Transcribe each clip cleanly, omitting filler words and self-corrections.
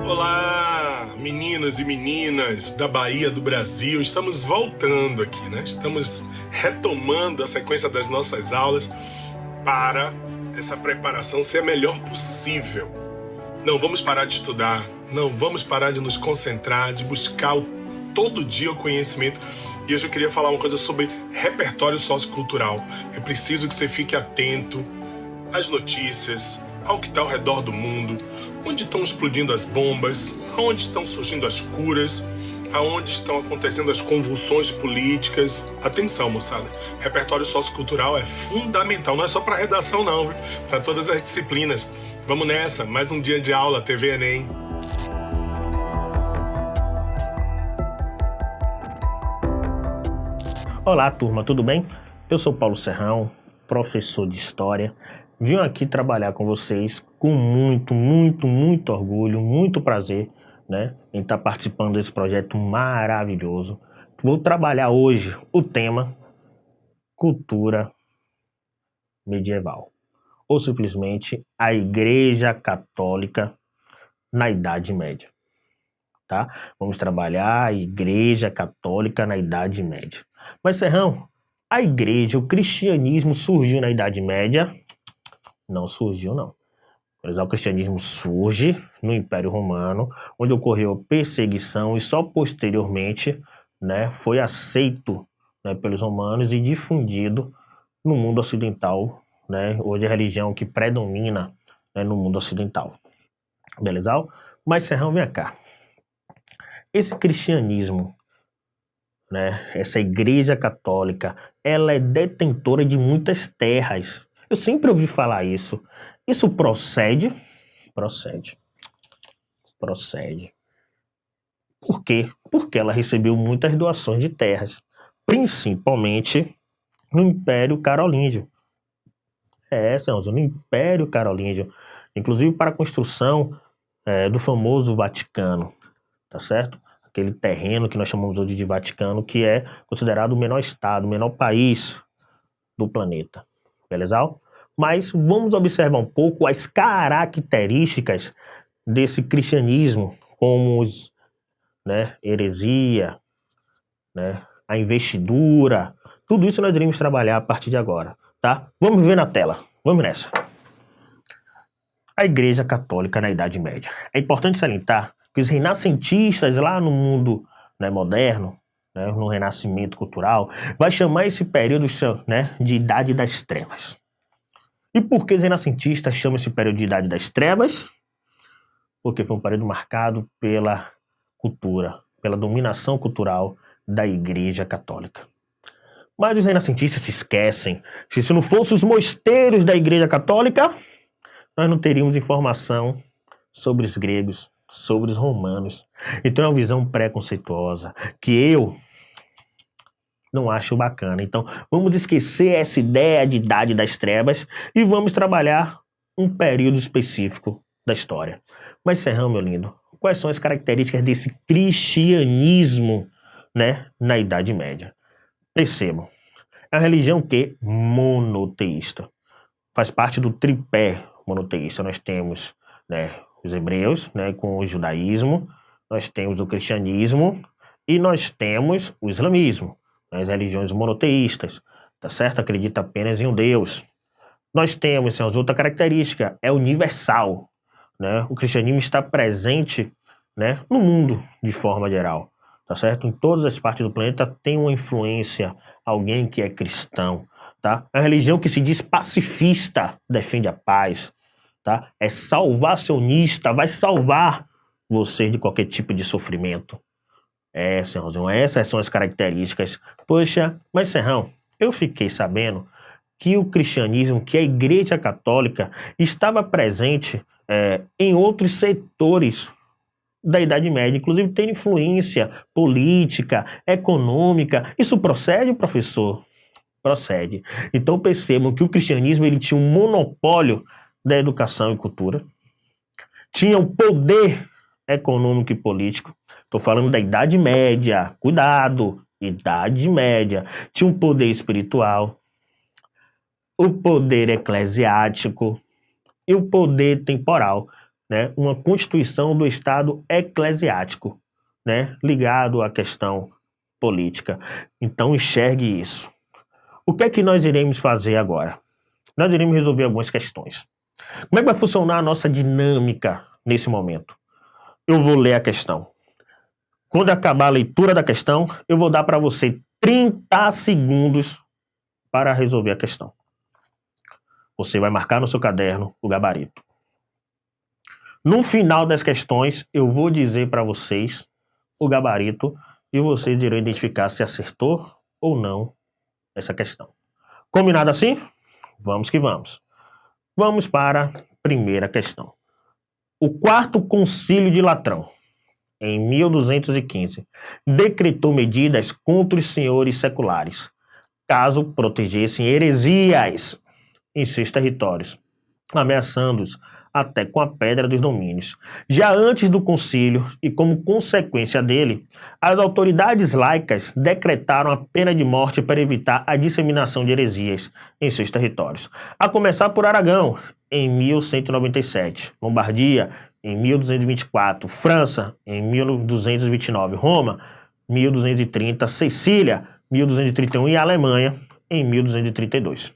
Olá, meninos e meninas da Bahia, do Brasil. Estamos voltando aqui, né? Estamos retomando a sequência das nossas aulas para essa preparação ser a melhor possível. Não vamos parar de estudar, não vamos parar de nos concentrar, de buscar todo dia o conhecimento. E hoje eu queria falar uma coisa sobre repertório sociocultural. É preciso que você fique atento às notícias, ao que está ao redor do mundo, onde estão explodindo as bombas, aonde estão surgindo as curas, aonde estão acontecendo as convulsões políticas. Atenção, moçada, repertório sociocultural é fundamental, não é só para redação não, para todas as disciplinas. Vamos nessa, mais um dia de aula, TV Enem. Olá, turma, tudo bem? Eu sou Paulo Serrão, professor de História. Vim aqui trabalhar com vocês com muito orgulho, muito prazer, né, em estar participando desse projeto maravilhoso. Vou trabalhar hoje o tema cultura medieval, ou simplesmente a Igreja Católica na Idade Média, tá? Vamos trabalhar a Igreja Católica na Idade Média. Mas, Serrão, a Igreja, o cristianismo surgiu na Idade Média? Não surgiu, não. O cristianismo surge no Império Romano, onde ocorreu perseguição e só posteriormente, né, foi aceito, né, pelos romanos e difundido no mundo ocidental, né, hoje é a religião que predomina, né, no mundo ocidental. Beleza? Mas, Serrão, vem cá. Esse cristianismo, né, essa Igreja Católica, ela é detentora de muitas terras. Eu sempre ouvi falar isso. Isso procede? Procede. Por quê? Porque ela recebeu muitas doações de terras, principalmente no Império Carolíngio. Senhor, no Império Carolíngio. Inclusive para a construção do famoso Vaticano, tá certo? Aquele terreno que nós chamamos hoje de Vaticano, que é considerado o menor estado, o menor país do planeta. Beleza? Mas vamos observar um pouco as características desse cristianismo, como heresia, né, a investidura, tudo isso nós iremos trabalhar a partir de agora, tá? Vamos ver na tela, vamos nessa. A Igreja Católica na Idade Média. É importante salientar que os renascentistas lá no mundo, né, moderno, né, no renascimento cultural, vai chamar esse período, né, de Idade das Trevas. E por que os renascentistas chamam esse período de Idade das Trevas? Porque foi um período marcado pela cultura, pela dominação cultural da Igreja Católica. Mas os renascentistas se esquecem, se não fossem os mosteiros da Igreja Católica, nós não teríamos informação sobre os gregos, sobre os romanos. Então é uma visão preconceituosa que eu não acho bacana. Então vamos esquecer essa ideia de Idade das Trevas e vamos trabalhar um período específico da história. Mas, Serrão, meu lindo, quais são as características desse cristianismo, né, na Idade Média? Percebam, é uma religião que monoteísta. Faz parte do tripé monoteísta. Nós temos, né, os hebreus, né, com o judaísmo, nós temos o cristianismo e nós temos o islamismo, né, as religiões monoteístas, tá certo? Acredita apenas em um Deus. Nós temos, outra característica, é universal, né? O cristianismo está presente, né, no mundo de forma geral, tá certo? Em todas as partes do planeta tem uma influência, alguém que é cristão, tá? É uma religião que se diz pacifista, defende a paz, tá? É salvacionista, vai salvar você de qualquer tipo de sofrimento. Serrãozinho, essas são as características. Poxa, mas Serrão, eu fiquei sabendo que o cristianismo, que a Igreja Católica estava presente em outros setores da Idade Média, inclusive tem influência política, econômica. Isso procede, professor? Procede. Então percebam que o cristianismo ele tinha um monopólio da educação e cultura, tinha um poder econômico e político. Estou falando da Idade Média, cuidado, Idade Média. Tinha um poder espiritual, o poder eclesiástico e o poder temporal, né? Uma constituição do Estado eclesiástico, né? Ligado à questão política. Então enxergue isso. O que é que nós iremos fazer agora? Nós iremos resolver algumas questões. Como é que vai funcionar a nossa dinâmica nesse momento? Eu vou ler a questão. Quando acabar a leitura da questão, eu vou dar para você 30 segundos para resolver a questão. Você vai marcar no seu caderno o gabarito. No final das questões, eu vou dizer para vocês o gabarito e vocês irão identificar se acertou ou não essa questão. Combinado assim? Vamos que vamos. Vamos para a primeira questão. O Quarto Concílio de Latrão, em 1215, decretou medidas contra os senhores seculares, caso protegessem heresias em seus territórios, ameaçando-os até com a pedra dos domínios. Já antes do concílio, e como consequência dele, as autoridades laicas decretaram a pena de morte para evitar a disseminação de heresias em seus territórios. A começar por Aragão, em 1197, Lombardia, em 1224, França, em 1229, Roma, 1230, Sicília, 1231 e Alemanha, em 1232.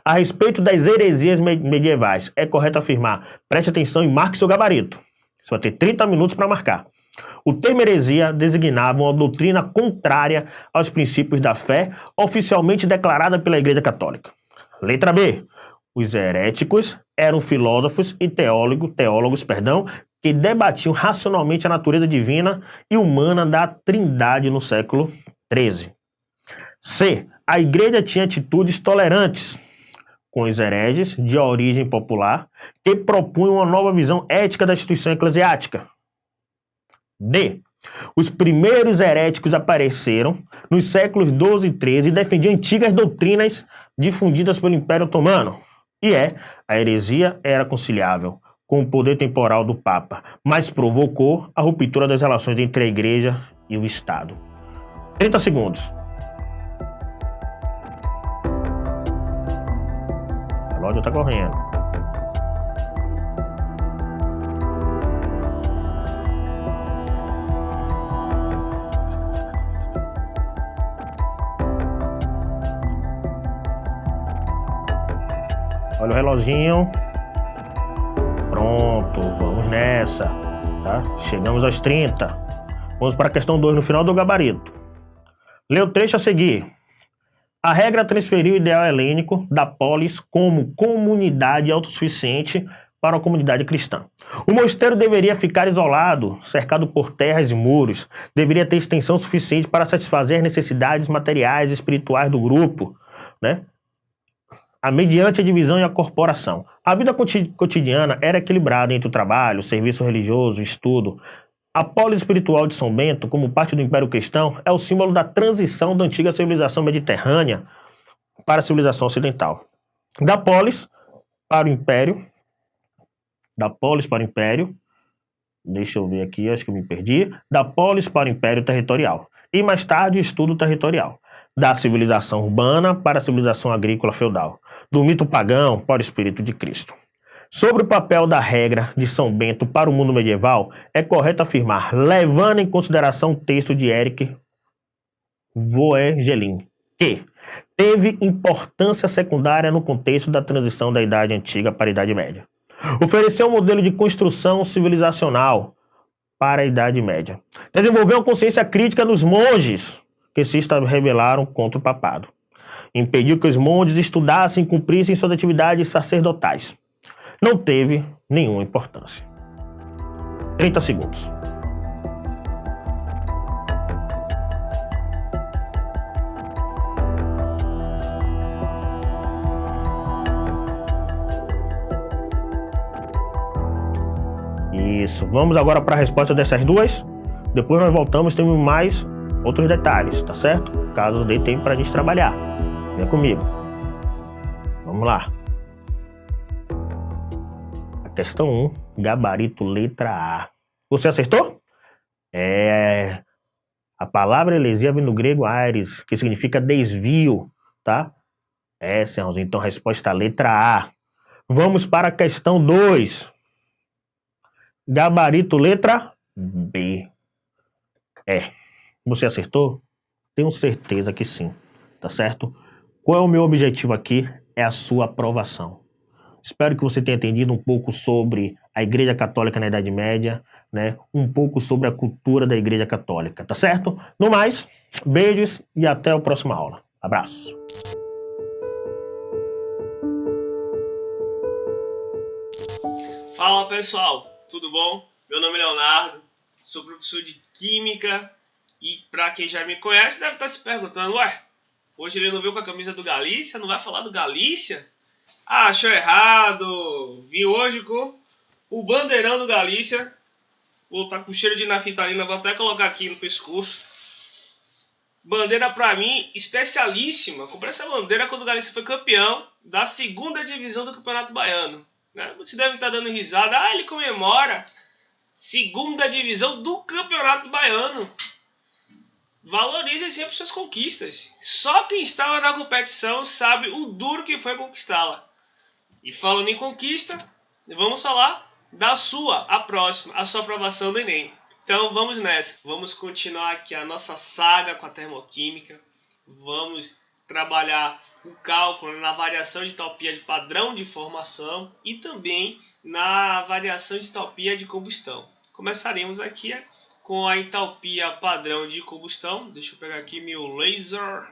A respeito das heresias medievais, é correto afirmar, preste atenção e marque seu gabarito. Você vai ter 30 minutos para marcar. O termo heresia designava uma doutrina contrária aos princípios da fé oficialmente declarada pela Igreja Católica. Letra B. Os heréticos eram filósofos e teólogos, que debatiam racionalmente a natureza divina e humana da Trindade no século XIII. C. A Igreja tinha atitudes tolerantes com os hereges de origem popular que propunham uma nova visão ética da instituição eclesiástica. D. Os primeiros heréticos apareceram nos séculos XII e XIII e defendiam antigas doutrinas difundidas pelo Império Otomano. E a heresia era conciliável com o poder temporal do Papa, mas provocou a ruptura das relações entre a Igreja e o Estado. 30 segundos. O relógio está correndo. Olha o reloginho. Pronto, vamos nessa. Tá? Chegamos aos 30. Vamos para a questão 2 no final do gabarito. Lê o trecho a seguir. A regra transferiu o ideal helênico da polis como comunidade autossuficiente para a comunidade cristã. O mosteiro deveria ficar isolado, cercado por terras e muros. Deveria ter extensão suficiente para satisfazer as necessidades materiais e espirituais do grupo, né? Mediante a divisão e a corporação. A vida cotidiana era equilibrada entre o trabalho, o serviço religioso, o estudo. A polis espiritual de São Bento, como parte do Império Cristão, é o símbolo da transição da antiga civilização mediterrânea para a civilização ocidental. Da polis para o Império, deixa eu ver aqui, acho que eu me perdi, da polis para o Império Territorial. E mais tarde o estudo territorial. Da civilização urbana para a civilização agrícola feudal, do mito pagão para o espírito de Cristo. Sobre o papel da regra de São Bento para o mundo medieval, é correto afirmar, levando em consideração o texto de Éric Voegelin, que teve importância secundária no contexto da transição da Idade Antiga para a Idade Média. Ofereceu um modelo de construção civilizacional para a Idade Média. Desenvolveu uma consciência crítica nos monges, que se rebelaram contra o papado. Impediu que os monges estudassem e cumprissem suas atividades sacerdotais. Não teve nenhuma importância. 30 segundos. isso. Vamos agora para a resposta dessas duas. Depois nós voltamos, temos mais outros detalhes, tá certo? Caso dê tempo para a gente trabalhar. Vem comigo. Vamos lá. A questão 1, gabarito letra A. Você acertou? A palavra heresia vem do grego aires, que significa desvio, tá? Serrãozinho. Então, resposta letra A. Vamos para a questão 2. Gabarito letra B. Você acertou? Tenho certeza que sim, tá certo? Qual é o meu objetivo aqui? É a sua aprovação. Espero que você tenha entendido um pouco sobre a Igreja Católica na Idade Média, né? Um pouco sobre a cultura da Igreja Católica, tá certo? No mais, beijos e até a próxima aula. Abraço. Fala pessoal, tudo bom? Meu nome é Leonardo, sou professor de Química e para quem já me conhece deve estar se perguntando, ué, hoje ele não veio com a camisa do Galícia, não vai falar do Galícia? Ah, achou errado, vim hoje com o bandeirão do Galícia, vou estar com cheiro de naftalina, vou até colocar aqui no pescoço. Bandeira para mim especialíssima, comprei essa bandeira quando o Galícia foi campeão da 2ª divisão do Campeonato Baiano. Você deve estar dando risada. Ele comemora 2ª divisão do Campeonato Baiano. Valorize sempre suas conquistas. Só quem estava na competição sabe o duro que foi conquistá-la. E falando em conquista, vamos falar da sua aprovação do Enem. Então vamos nessa. Vamos continuar aqui a nossa saga com a termoquímica. Vamos trabalhar o cálculo na variação de entalpia de padrão de formação e também na variação de entalpia de combustão. Começaremos aqui com a entalpia padrão de combustão. Deixa eu pegar aqui meu laser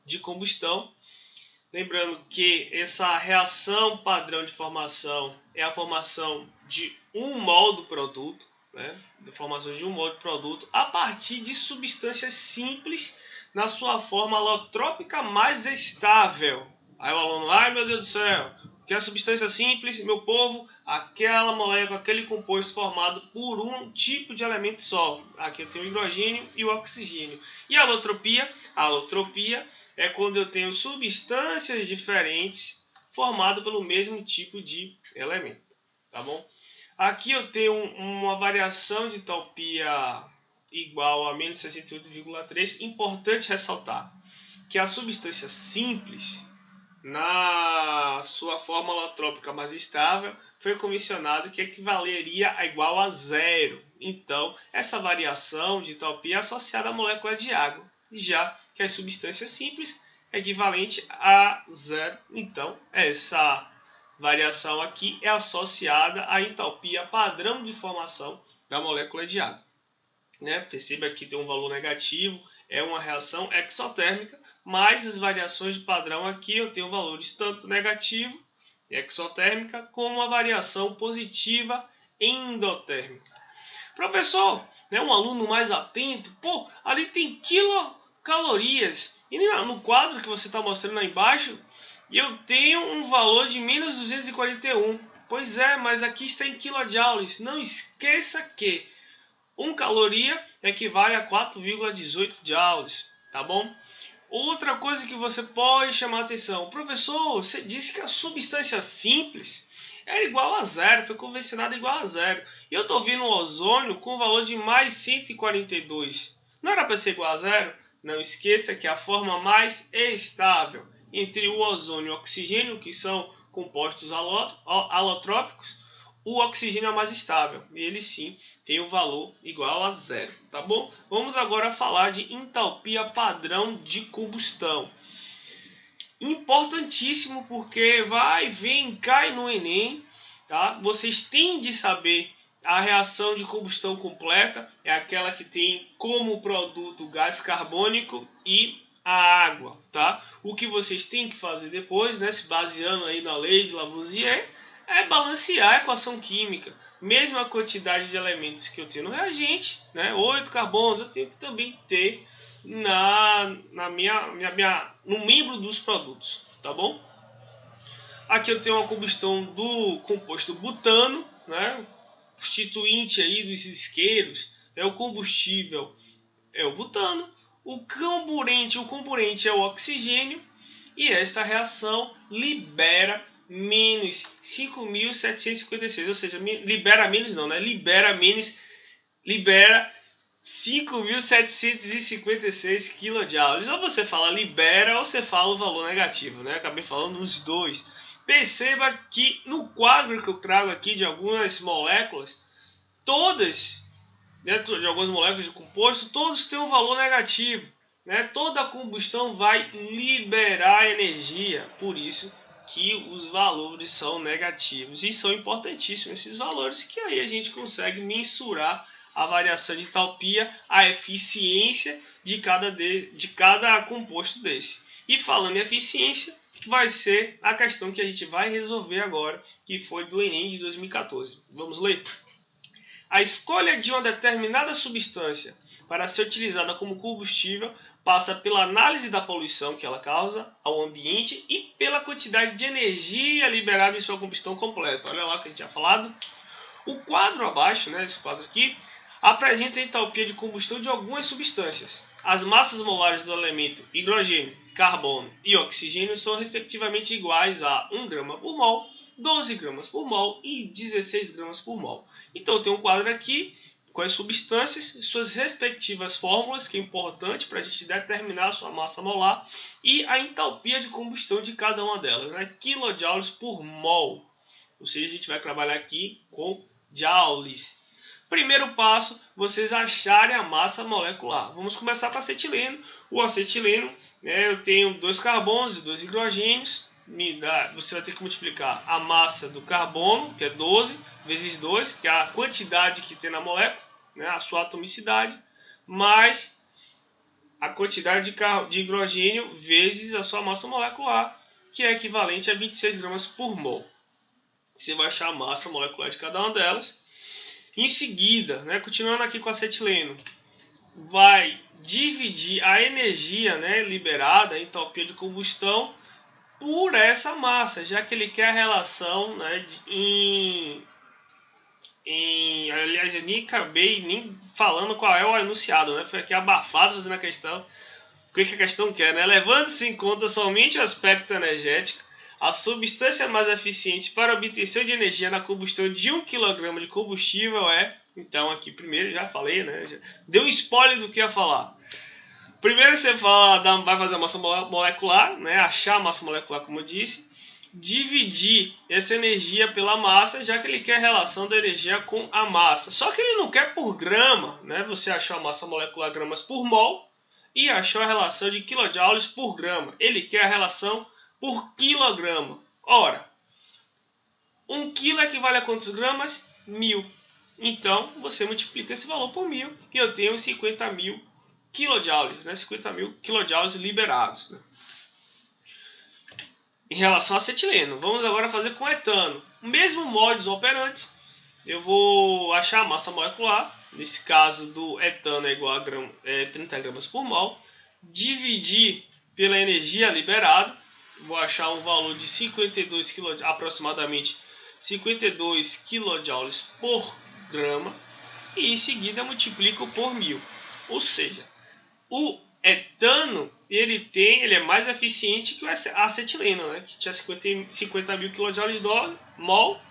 de combustão. Lembrando que essa reação padrão de formação é a formação de um mol do produto, né? De formação de um mol do produto a partir de substâncias simples na sua forma alotrópica mais estável. Aí o aluno, ai meu Deus do céu, que é a substância simples, meu povo, aquela molécula, aquele composto formado por um tipo de elemento só. Aqui eu tenho o hidrogênio e o oxigênio. E a alotropia? A alotropia é quando eu tenho substâncias diferentes formadas pelo mesmo tipo de elemento, tá bom? Aqui eu tenho uma variação de entalpia igual a menos 68,3. Importante ressaltar que a substância simples, na sua forma alotrópica mais estável, foi convencionado que equivaleria a igual a zero. Então, essa variação de entalpia é associada à molécula de água, já que as substâncias simples é equivalente a zero. Então, essa variação aqui é associada à entalpia padrão de formação da molécula de água. Perceba que tem um valor negativo, é uma reação exotérmica, mas as variações de padrão aqui eu tenho valores tanto negativo, exotérmica, como uma variação positiva endotérmica. Professor, um aluno mais atento, ali tem quilocalorias, e no quadro que você está mostrando aí embaixo, eu tenho um valor de menos 241. Pois é, mas aqui está em kilojoules. Não esqueça que 1 caloria equivale a 4,18 joules, tá bom? Outra coisa que você pode chamar a atenção. Professor, você disse que a substância simples era igual a zero, foi convencionada igual a zero. E eu estou vendo o ozônio com valor de mais 142. Não era para ser igual a zero? Não esqueça que a forma mais estável entre o ozônio e o oxigênio, que são compostos alotrópicos, o oxigênio é mais estável, e ele sim tem o valor igual a zero, tá bom? Vamos agora falar de entalpia padrão de combustão. Importantíssimo porque vem, cai no Enem, tá? Vocês têm de saber a reação de combustão completa, é aquela que tem como produto o gás carbônico e a água, tá? O que vocês têm que fazer depois, se baseando aí na lei de Lavoisier, é balancear a equação química. Mesma quantidade de elementos que eu tenho no reagente, 8 carbonos, eu tenho que também ter no membro dos produtos, tá bom? Aqui eu tenho uma combustão do composto butano, constituinte aí dos isqueiros, o combustível é o butano, o comburente é o oxigênio, e esta reação libera menos 5.756, ou seja, libera 5.756 kJ. Ou você fala libera ou você fala o valor negativo, né? Acabei falando os dois. Perceba que no quadro que eu trago aqui de algumas moléculas, todas, dentro de algumas moléculas de composto, todos têm um valor negativo, né? Toda combustão vai liberar energia, por isso que os valores são negativos, e são importantíssimos esses valores, que aí a gente consegue mensurar a variação de entalpia, a eficiência de cada composto desse. E falando em eficiência, vai ser a questão que a gente vai resolver agora, que foi do Enem de 2014. Vamos ler? A escolha de uma determinada substância para ser utilizada como combustível passa pela análise da poluição que ela causa ao ambiente e pela quantidade de energia liberada em sua combustão completa. Olha lá o que a gente tinha falado. O quadro abaixo, né, esse quadro aqui, apresenta a entalpia de combustão de algumas substâncias. As massas molares do elemento hidrogênio, carbono e oxigênio são respectivamente iguais a 1 grama por mol, 12 gramas por mol e 16 gramas por mol. Então tem um quadro aqui com as substâncias, suas respectivas fórmulas, que é importante para a gente determinar a sua massa molar, e a entalpia de combustão de cada uma delas, né? Kilojoules por mol. Ou seja, a gente vai trabalhar aqui com joules. Primeiro passo, vocês acharem a massa molecular. Vamos começar com acetileno. O acetileno, né, eu tenho 2 carbonos e 2 hidrogênios. Você vai ter que multiplicar a massa do carbono, que é 12, vezes 2, que é a quantidade que tem na molécula, né, a sua atomicidade, mais a quantidade de hidrogênio vezes a sua massa molecular, que é equivalente a 26 gramas por mol. Você vai achar a massa molecular de cada uma delas. Em seguida, né, continuando aqui com acetileno, vai dividir a energia, né, liberada, a entalpia de combustão, por essa massa, já que ele quer a relação, né, aliás, eu nem acabei nem falando qual é o enunciado, né, foi aqui abafado fazendo a questão. O que a questão quer, né? Levando-se em conta somente o aspecto energético, a substância mais eficiente para a obtenção de energia na combustão de 1 kg de combustível é... Então, aqui primeiro, já falei, né? Já deu um spoiler do que ia falar. Primeiro você vai fazer a massa molecular, né? Achar a massa molecular, como eu disse. Dividir essa energia pela massa, já que ele quer a relação da energia com a massa. Só que ele não quer por grama, né? Você achou a massa molecular gramas por mol e achou a relação de kilojoules por grama. Ele quer a relação por quilograma. Ora, 1 kg equivale a quantos gramas? 1000. Então, você multiplica esse valor por 1000 e eu tenho 50.000 kilojoules, né? 50.000 kilojoules liberados, né? Em relação a acetileno, vamos agora fazer com etano. O mesmo modus operandi, eu vou achar a massa molecular, nesse caso do etano é igual a 30 gramas por mol, dividir pela energia liberada, vou achar um valor de 52 kJ, aproximadamente 52 kJ por grama, e em seguida multiplico por 1000. Ou seja, o etano ele é mais eficiente que o acetileno, né, que tinha 50.000 kJ mol,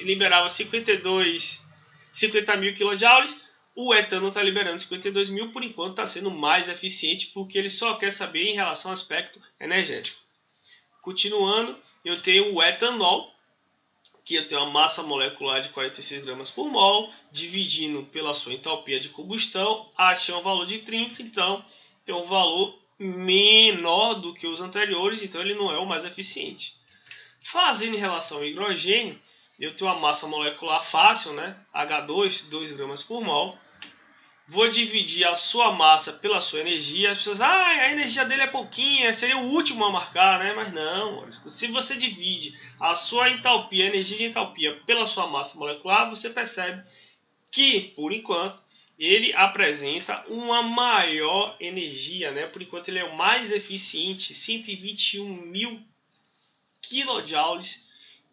liberava 50.000 kJ. O etano está liberando 52.000, por enquanto está sendo mais eficiente, porque ele só quer saber em relação ao aspecto energético. Continuando, eu tenho o etanol, que eu tenho uma massa molecular de 46 gramas por mol, dividindo pela sua entalpia de combustão, achei um valor de 30, então tem um valor menor do que os anteriores, então ele não é o mais eficiente. Fazendo em relação ao hidrogênio, eu tenho uma massa molecular fácil, né? H2, 2 gramas por mol. Vou dividir a sua massa pela sua energia. As pessoas, a energia dele é pouquinha, seria o último a marcar, né? Mas não, se você divide a sua entalpia, a energia de entalpia, pela sua massa molecular, você percebe que, por enquanto, ele apresenta uma maior energia, né? Por enquanto ele é o mais eficiente, 121.000 kilojoules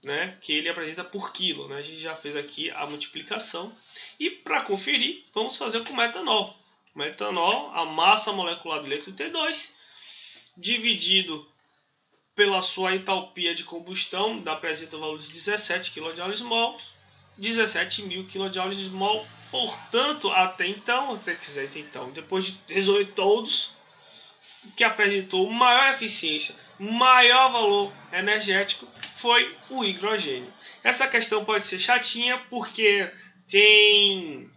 né, que ele apresenta por quilo, né? A gente já fez aqui a multiplicação. E para conferir, vamos fazer com metanol. Metanol, a massa molecular do líquido T2, dividido pela sua entalpia de combustão, apresenta o valor de 17 kJ/mol, 17.000 kJ/mol. Portanto, até então, depois de resolver todos, o que apresentou maior eficiência, maior valor energético foi o hidrogênio. Essa questão pode ser chatinha porque tem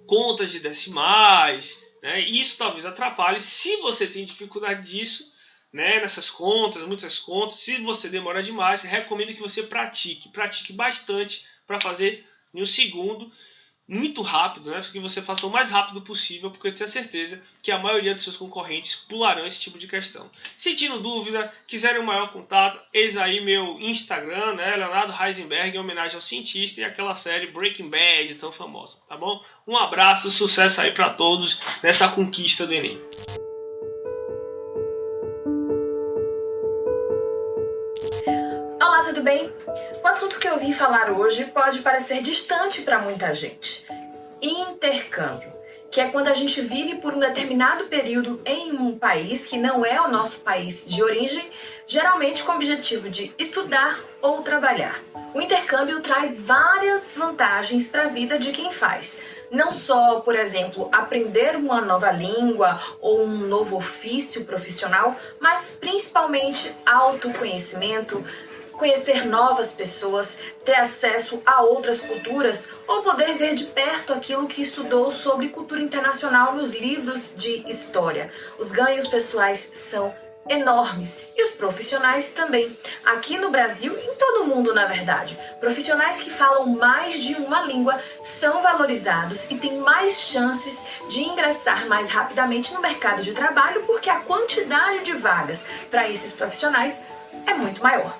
contas de decimais, né? Isso talvez atrapalhe. Se você tem dificuldade disso, né, nessas contas, muitas contas, se você demora demais, recomendo que você pratique bastante para fazer em um segundo, muito rápido, né, que você faça o mais rápido possível, porque eu tenho certeza que a maioria dos seus concorrentes pularão esse tipo de questão. Sentindo dúvida, quiserem um maior contato, eis aí meu Instagram, né, Leonardo Heisenberg, em homenagem ao cientista, e aquela série Breaking Bad tão famosa, tá bom? Um abraço, sucesso aí para todos nessa conquista do Enem. Olá, tudo bem? O assunto que eu vim falar hoje pode parecer distante para muita gente. Intercâmbio, que é quando a gente vive por um determinado período em um país que não é o nosso país de origem, geralmente com o objetivo de estudar ou trabalhar. O intercâmbio traz várias vantagens para a vida de quem faz. Não só, por exemplo, aprender uma nova língua ou um novo ofício profissional, mas principalmente autoconhecimento, conhecer novas pessoas, ter acesso a outras culturas ou poder ver de perto aquilo que estudou sobre cultura internacional nos livros de história. Os ganhos pessoais são enormes e os profissionais também. Aqui no Brasil e em todo o mundo, na verdade, profissionais que falam mais de uma língua são valorizados e têm mais chances de ingressar mais rapidamente no mercado de trabalho porque a quantidade de vagas para esses profissionais é muito maior.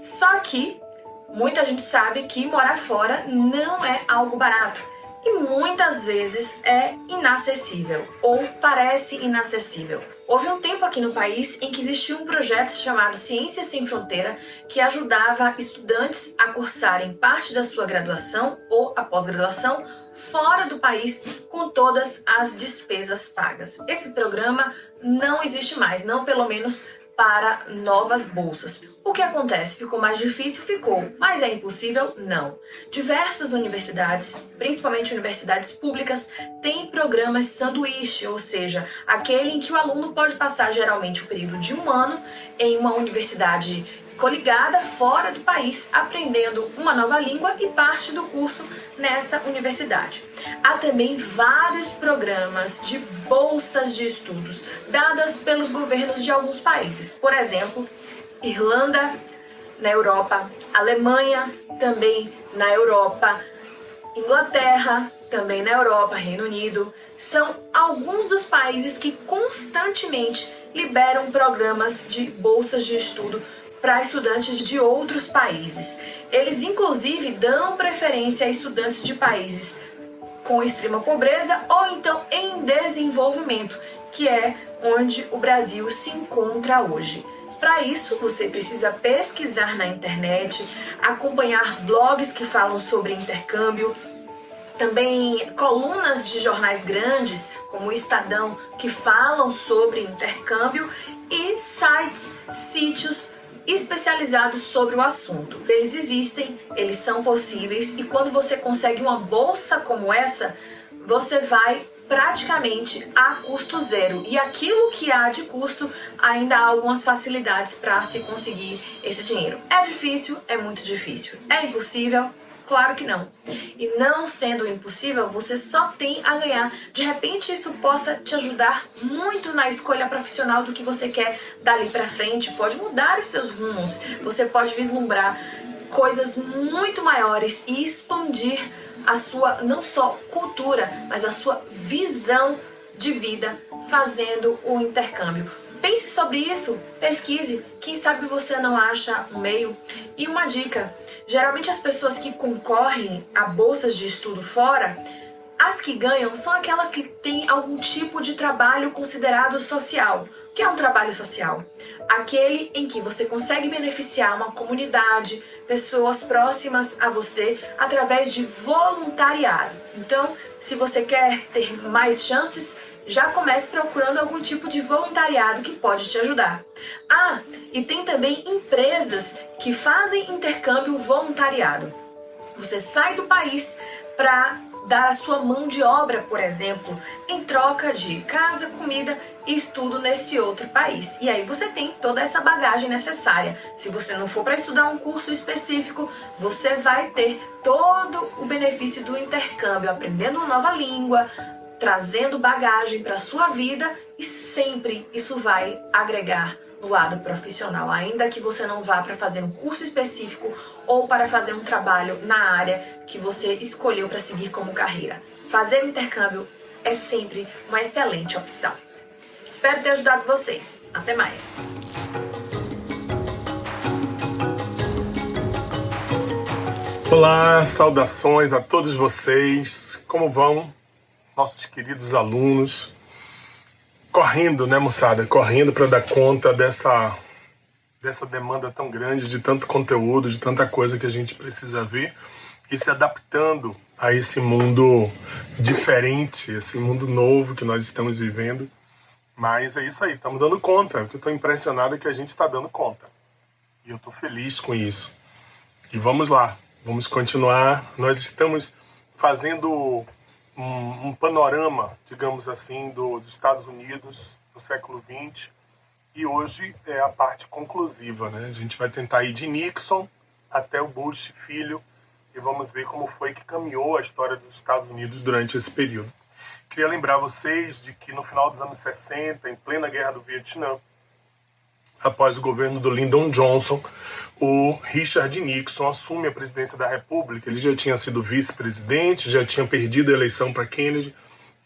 Só que muita gente sabe que morar fora não é algo barato e muitas vezes é inacessível ou parece inacessível. Houve um tempo aqui no país em que existia um projeto chamado Ciências Sem Fronteira que ajudava estudantes a cursarem parte da sua graduação ou a pós-graduação fora do país com todas as despesas pagas. Esse programa não existe mais, não pelo menos para novas bolsas. O que acontece? Ficou mais difícil? Ficou. Mas é impossível? Não. Diversas universidades, principalmente universidades públicas, têm programas sanduíche, ou seja, aquele em que o aluno pode passar geralmente o período de um ano em uma universidade coligada fora do país, aprendendo uma nova língua e parte do curso nessa universidade. Há também vários programas de bolsas de estudos dadas pelos governos de alguns países. Por exemplo, Irlanda, na Europa, Alemanha, também na Europa, Inglaterra, também na Europa, Reino Unido. São alguns dos países que constantemente liberam programas de bolsas de estudo para estudantes de outros países. Eles, inclusive, dão preferência a estudantes de países com extrema pobreza ou então em desenvolvimento, que é onde o Brasil se encontra hoje. Para isso, você precisa pesquisar na internet, acompanhar blogs que falam sobre intercâmbio, também colunas de jornais grandes, como o Estadão, que falam sobre intercâmbio, e sites, sítios especializados sobre o assunto. Eles existem, eles são possíveis e quando você consegue uma bolsa como essa, você vai praticamente a custo zero. E aquilo que há de custo, ainda há algumas facilidades para se conseguir esse dinheiro. É difícil? É muito difícil. É impossível? Claro que não. E não sendo impossível, você só tem a ganhar. De repente isso possa te ajudar muito na escolha profissional do que você quer dali pra frente. Pode mudar os seus rumos. Você pode vislumbrar coisas muito maiores e expandir a sua, não só cultura, mas a sua visão de vida fazendo o intercâmbio. Pense sobre isso, pesquise, quem sabe você não acha um meio. E uma dica, geralmente as pessoas que concorrem a bolsas de estudo fora As que ganham são aquelas que têm algum tipo de trabalho considerado social. O que é um trabalho social? Aquele em que você consegue beneficiar uma comunidade, pessoas próximas a você, através de voluntariado. Então, se você quer ter mais chances, já comece procurando algum tipo de voluntariado que pode te ajudar. Ah, e tem também empresas que fazem intercâmbio voluntariado. Você sai do país para dar a sua mão de obra, por exemplo, em troca de casa, comida e estudo nesse outro país. E aí você tem toda essa bagagem necessária. Se você não for para estudar um curso específico, você vai ter todo o benefício do intercâmbio, aprendendo uma nova língua, trazendo bagagem para a sua vida, e sempre isso vai agregar no lado profissional, ainda que você não vá para fazer um curso específico ou para fazer um trabalho na área que você escolheu para seguir como carreira. Fazer o intercâmbio é sempre uma excelente opção. Espero ter ajudado vocês. Até mais! Olá, saudações a todos vocês. Como vão, nossos queridos alunos? Correndo, né, moçada? Correndo para dar conta dessa demanda tão grande, de tanto conteúdo, de tanta coisa que a gente precisa ver e se adaptando a esse mundo diferente, esse mundo novo que nós estamos vivendo. Mas é isso aí, estamos dando conta. O que eu estou impressionado é que a gente está dando conta. E eu estou feliz com isso. E vamos lá, vamos continuar. Nós estamos fazendo um panorama, digamos assim, dos Estados Unidos no século XX. E hoje é a parte conclusiva, né? A gente vai tentar ir de Nixon até o Bush filho e vamos ver como foi que caminhou a história dos Estados Unidos durante esse período. Queria lembrar vocês de que no final dos anos 60, em plena Guerra do Vietnã, após o governo do Lyndon Johnson, o Richard Nixon assume a presidência da República. Ele já tinha sido vice-presidente, já tinha perdido a eleição para Kennedy,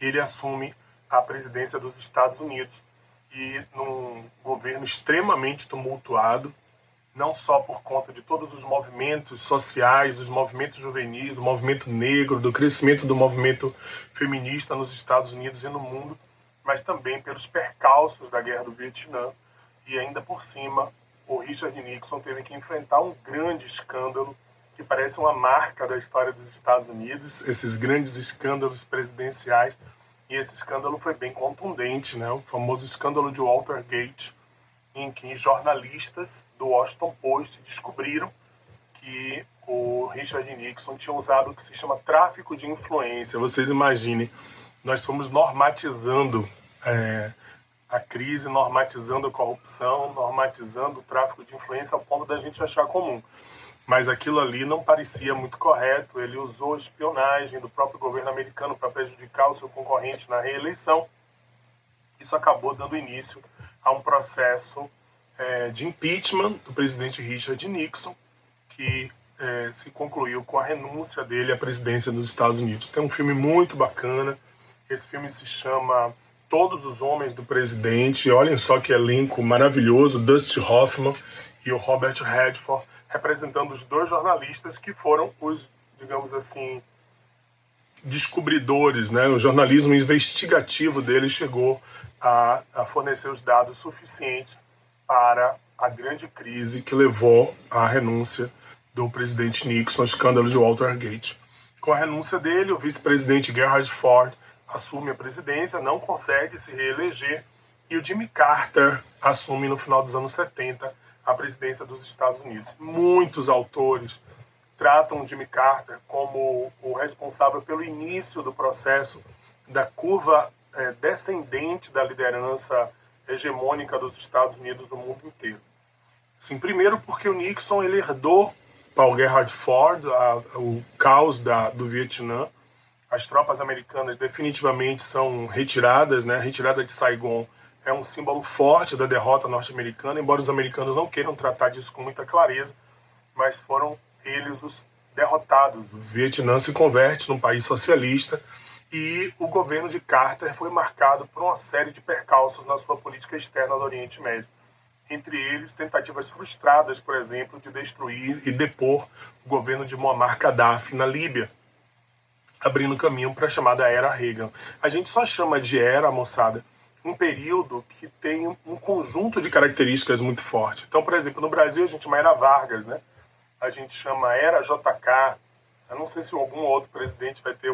e ele assume a presidência dos Estados Unidos. E num governo extremamente tumultuado, não só por conta de todos os movimentos sociais, dos movimentos juvenis, do movimento negro, do crescimento do movimento feminista nos Estados Unidos e no mundo, mas também pelos percalços da Guerra do Vietnã. E ainda por cima, o Richard Nixon teve que enfrentar um grande escândalo que parece uma marca da história dos Estados Unidos, esses grandes escândalos presidenciais. E esse escândalo foi bem contundente, né? O famoso escândalo de Watergate, em que jornalistas do Washington Post descobriram que o Richard Nixon tinha usado o que se chama tráfico de influência. Vocês imaginem, nós fomos normatizando a crise, normatizando a corrupção, normatizando o tráfico de influência ao ponto da gente achar comum. Mas aquilo ali não parecia muito correto. Ele usou espionagem do próprio governo americano para prejudicar o seu concorrente na reeleição. Isso acabou dando início a um processo de impeachment do presidente Richard Nixon, que se concluiu com a renúncia dele à presidência dos Estados Unidos. Tem um filme muito bacana. Esse filme se chama Todos os Homens do Presidente. Olhem só que elenco maravilhoso, Dustin Hoffman e o Robert Redford, representando os dois jornalistas que foram os, digamos assim, descobridores, né? O jornalismo investigativo deles chegou a fornecer os dados suficientes para a grande crise que levou à renúncia do presidente Nixon, o escândalo de Watergate. Com a renúncia dele, o vice-presidente Gerald Ford assume a presidência, não consegue se reeleger, e o Jimmy Carter assume no final dos anos 70 a presidência dos Estados Unidos. Muitos autores tratam Jimmy Carter como o responsável pelo início do processo da curva descendente da liderança hegemônica dos Estados Unidos no mundo inteiro. Assim, primeiro porque o Nixon ele herdou Paul Gerhardt Ford, o caos do Vietnã. As tropas americanas definitivamente são retiradas, né? A retirada de Saigon é um símbolo forte da derrota norte-americana, embora os americanos não queiram tratar disso com muita clareza, mas foram eles os derrotados. O Vietnã se converte num país socialista e o governo de Carter foi marcado por uma série de percalços na sua política externa do Oriente Médio. Entre eles, tentativas frustradas, por exemplo, de destruir e depor o governo de Muammar Gaddafi na Líbia. abrindo caminho para a chamada Era Reagan. A gente só chama de era, moçada, um período que tem um conjunto de características muito forte. Então, por exemplo, no Brasil a gente chama Era Vargas, né? A gente chama Era JK. Eu não sei se algum outro presidente vai ter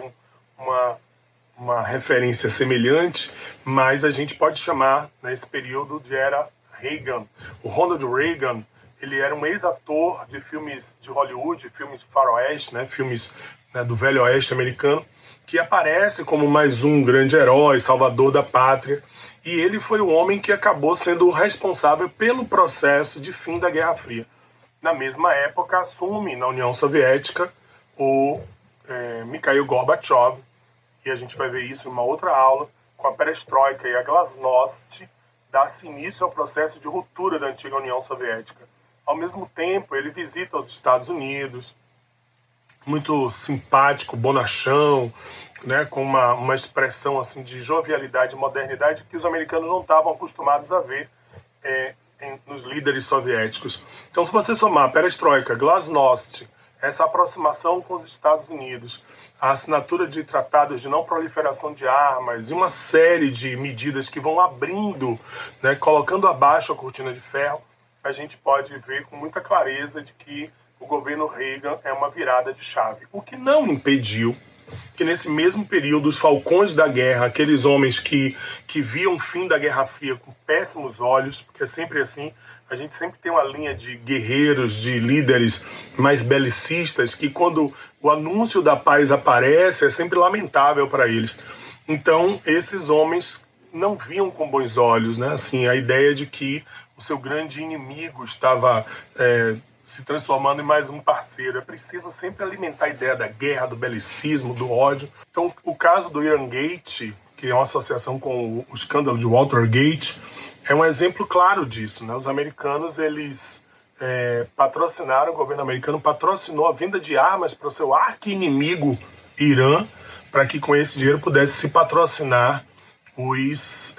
uma referência semelhante, mas a gente pode chamar nesse período de Era Reagan. O Ronald Reagan, ele era um ex-ator de filmes de Hollywood, filmes de faroeste, né? Filmes, né, do Velho Oeste americano, que aparece como mais um grande herói, salvador da pátria. E ele foi o homem que acabou sendo o responsável pelo processo de fim da Guerra Fria. Na mesma época, assume na União Soviética o Mikhail Gorbachev, e a gente vai ver isso em uma outra aula, com a perestroika e a glasnost, dá-se início ao processo de ruptura da antiga União Soviética. Ao mesmo tempo, ele visita os Estados Unidos, muito simpático, bonachão, né, com uma expressão assim de jovialidade e modernidade que os americanos não estavam acostumados a ver nos líderes soviéticos. Então, se você somar perestroika, glasnost, essa aproximação com os Estados Unidos, a assinatura de tratados de não proliferação de armas e uma série de medidas que vão abrindo, né, colocando abaixo a cortina de ferro, a gente pode ver com muita clareza de que o governo Reagan é uma virada de chave. O que não impediu que nesse mesmo período os falcões da guerra, aqueles homens que viam o fim da Guerra Fria com péssimos olhos, porque é sempre assim, a gente sempre tem uma linha de guerreiros, de líderes mais belicistas, que quando o anúncio da paz aparece, é sempre lamentável para eles. Então, esses homens não viam com bons olhos, né? Assim, a ideia de que o seu grande inimigo estava se transformando em mais um parceiro. É preciso sempre alimentar a ideia da guerra, do belicismo, do ódio. Então, o caso do Irangate, que é uma associação com o escândalo de Watergate, é um exemplo claro disso, né? Os americanos, eles patrocinaram, o governo americano patrocinou a venda de armas para o seu arqui-inimigo Irã, para que com esse dinheiro pudesse se patrocinar os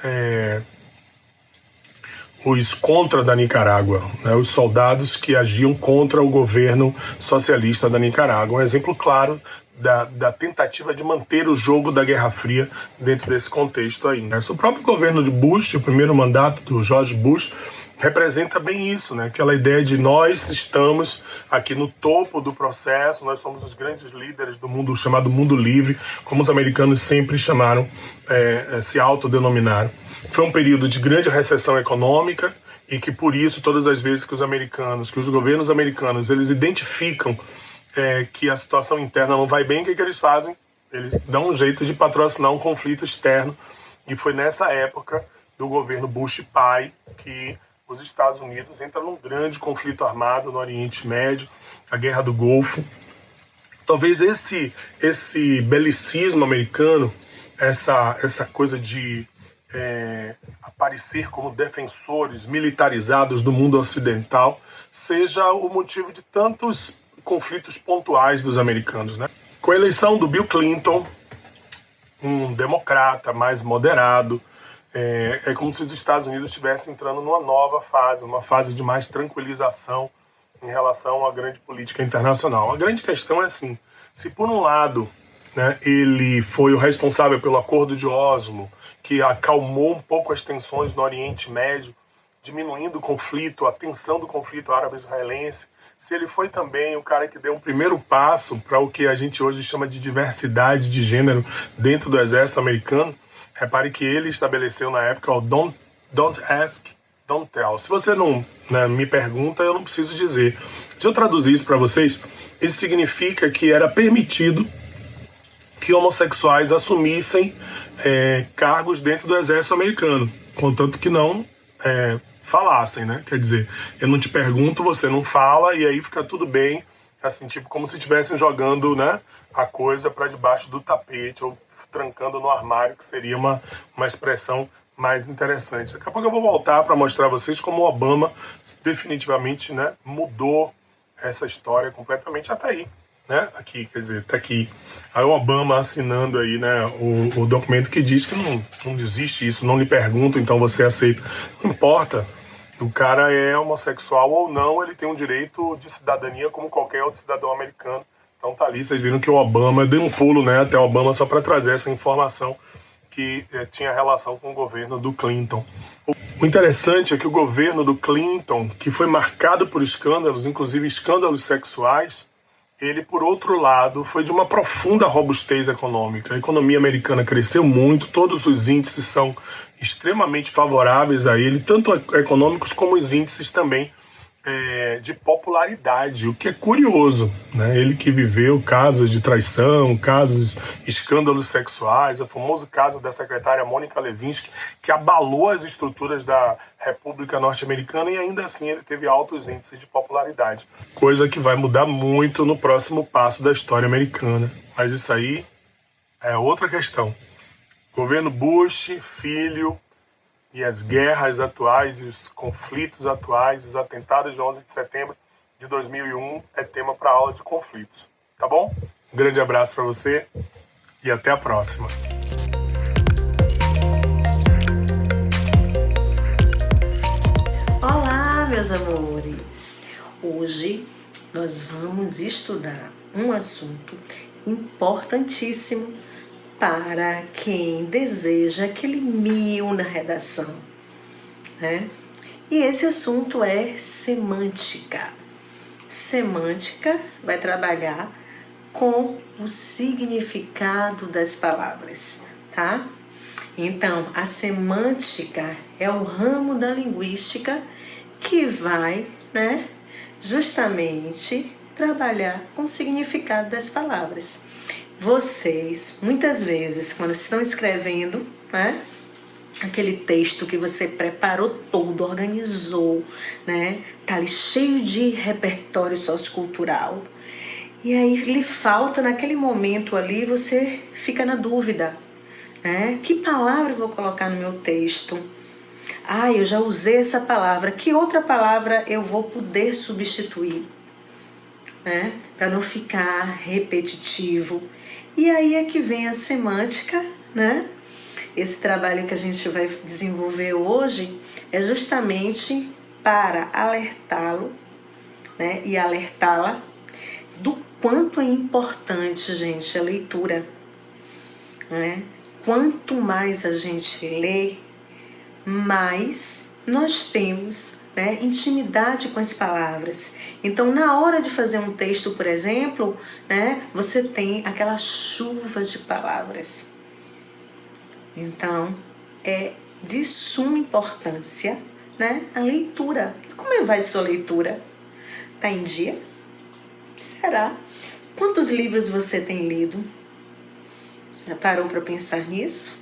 contra da Nicarágua, né? Os soldados que agiam contra o governo socialista da Nicarágua. Um exemplo claro da tentativa de manter o jogo da Guerra Fria dentro desse contexto aí, né? O próprio governo de Bush, o primeiro mandato do George Bush, representa bem isso, né? Aquela ideia de nós estamos aqui no topo do processo, nós somos os grandes líderes do mundo chamado mundo livre, como os americanos sempre chamaram, se autodenominaram. Foi um período de grande recessão econômica e que por isso todas as vezes que os governos americanos, eles identificam que a situação interna não vai bem, o que eles fazem? Eles dão um jeito de patrocinar um conflito externo, e foi nessa época do governo Bush pai que os Estados Unidos entram num grande conflito armado no Oriente Médio, a Guerra do Golfo. Talvez esse belicismo americano, essa coisa de aparecer como defensores militarizados do mundo ocidental, seja o motivo de tantos conflitos pontuais dos americanos, né? Com a eleição do Bill Clinton, um democrata mais moderado, é como se os Estados Unidos estivessem entrando numa nova fase, uma fase de mais tranquilização em relação à grande política internacional. A grande questão é assim, se por um lado, né, ele foi o responsável pelo Acordo de Oslo, que acalmou um pouco as tensões no Oriente Médio, diminuindo o conflito, a tensão do conflito árabe-israelense, se ele foi também o cara que deu um primeiro passo para o que a gente hoje chama de diversidade de gênero dentro do exército americano, repare que ele estabeleceu na época o don't ask, don't tell. Se você não, né, me pergunta, eu não preciso dizer. Se eu traduzir isso para vocês, isso significa que era permitido que homossexuais assumissem cargos dentro do exército americano, contanto que não falassem, né? Quer dizer, eu não te pergunto, você não fala, e aí fica tudo bem, assim, tipo como se estivessem jogando, né, a coisa para debaixo do tapete, ou trancando no armário, que seria uma expressão mais interessante. Daqui a pouco eu vou voltar para mostrar a vocês como o Obama definitivamente, né, mudou essa história completamente até aí, né? Aqui, quer dizer, tá aqui. Aí o Obama assinando aí, né, o documento que diz que não existe isso, não lhe pergunto, então você aceita. Não importa, o cara é homossexual ou não, ele tem um direito de cidadania como qualquer outro cidadão americano. Então tá ali, vocês viram que o Obama deu um pulo, né, até o Obama só para trazer essa informação que tinha relação com o governo do Clinton. O interessante é que o governo do Clinton, que foi marcado por escândalos, inclusive escândalos sexuais, ele, por outro lado, foi de uma profunda robustez econômica. A economia americana cresceu muito, todos os índices são extremamente favoráveis a ele, tanto econômicos como os índices também de popularidade, o que é curioso, né? Ele que viveu casos de traição, escândalos sexuais, o famoso caso da secretária Mônica Lewinsky, que abalou as estruturas da República Norte-Americana, e ainda assim ele teve altos índices de popularidade, coisa que vai mudar muito no próximo passo da história americana. Mas isso aí é outra questão. Governo Bush, filho, e as guerras atuais e os conflitos atuais, os atentados de 11 de setembro de 2001 é tema para aula de conflitos, tá bom? Um grande abraço para você e até a próxima. Olá, meus amores! Hoje nós vamos estudar um assunto importantíssimo para quem deseja aquele 1000 na redação, né? E esse assunto é semântica. Semântica vai trabalhar com o significado das palavras, tá? Então, a semântica é o ramo da linguística que vai, né, justamente trabalhar com o significado das palavras. Vocês, muitas vezes, quando estão escrevendo, né, aquele texto que você preparou todo, organizou, né, tá ali cheio de repertório sociocultural, e aí lhe falta naquele momento ali, você fica na dúvida, né, que palavra eu vou colocar no meu texto? Ah, eu já usei essa palavra, que outra palavra eu vou poder substituir, né, para não ficar repetitivo? E aí é que vem a semântica, né? Esse trabalho que a gente vai desenvolver hoje é justamente para alertá-lo, né, e alertá-la do quanto é importante, gente, a leitura, né? Quanto mais a gente lê, mais nós temos, né, intimidade com as palavras. Então, na hora de fazer um texto, por exemplo, né, você tem aquela chuva de palavras. Então, é de suma importância, né, a leitura. Como vai sua leitura? Tá em dia? Será? Quantos livros você tem lido? Já parou para pensar nisso?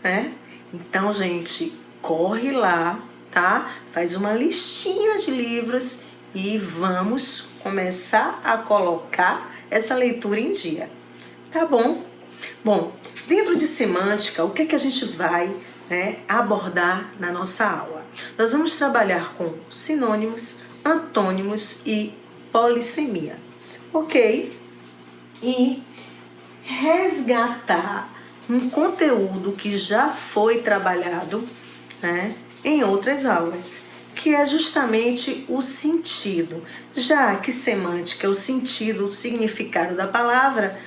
Né? Então, gente, corre lá, tá? Faz uma listinha de livros e vamos começar a colocar essa leitura em dia, tá bom? Bom, dentro de semântica, o que é que a gente vai, né, abordar na nossa aula? Nós vamos trabalhar com sinônimos, antônimos e polissemia, ok? E resgatar um conteúdo que já foi trabalhado, né, em outras aulas, que é justamente o sentido. Já que semântica é o sentido, o significado da palavra,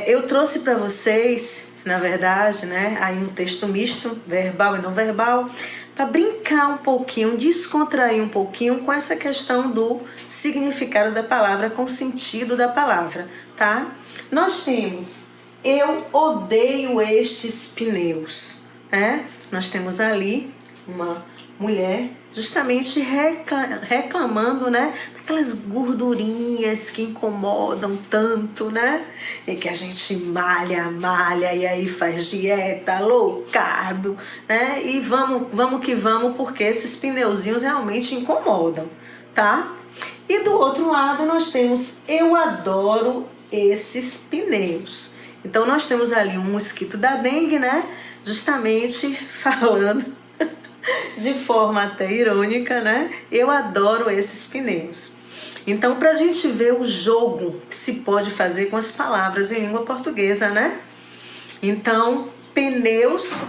eu trouxe para vocês, na verdade, né, aí um texto misto, verbal e não verbal, para brincar um pouquinho, descontrair um pouquinho com essa questão do significado da palavra, com o sentido da palavra, tá? Nós temos, eu odeio estes pneus, né? Nós temos ali uma mulher justamente reclamando, né, aquelas gordurinhas que incomodam tanto, né, e que a gente malha e aí faz dieta, low carb, né, e vamos que vamos, porque esses pneuzinhos realmente incomodam, tá? E do outro lado nós temos, eu adoro esses pneus. Então nós temos ali um mosquito da dengue, né, justamente falando de forma até irônica, né? Eu adoro esses pneus. Então, para a gente ver o jogo que se pode fazer com as palavras em língua portuguesa, né? Então, pneus,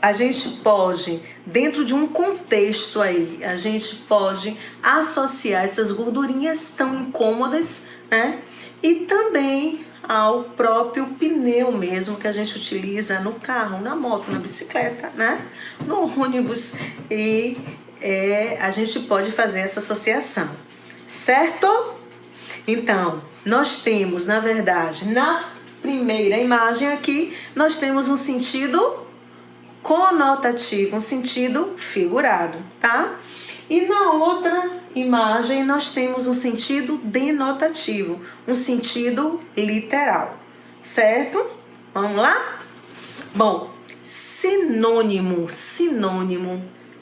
a gente pode, dentro de um contexto aí, a gente pode associar essas gordurinhas tão incômodas, né? E também ao próprio pneu mesmo que a gente utiliza no carro, na moto, na bicicleta, né? No ônibus. E a gente pode fazer essa associação, certo? Então, nós temos, na verdade, na primeira imagem aqui, nós temos um sentido conotativo, um sentido figurado, tá? E na outra imagem nós temos um sentido denotativo, um sentido literal, certo? Vamos lá? Bom, sinônimo,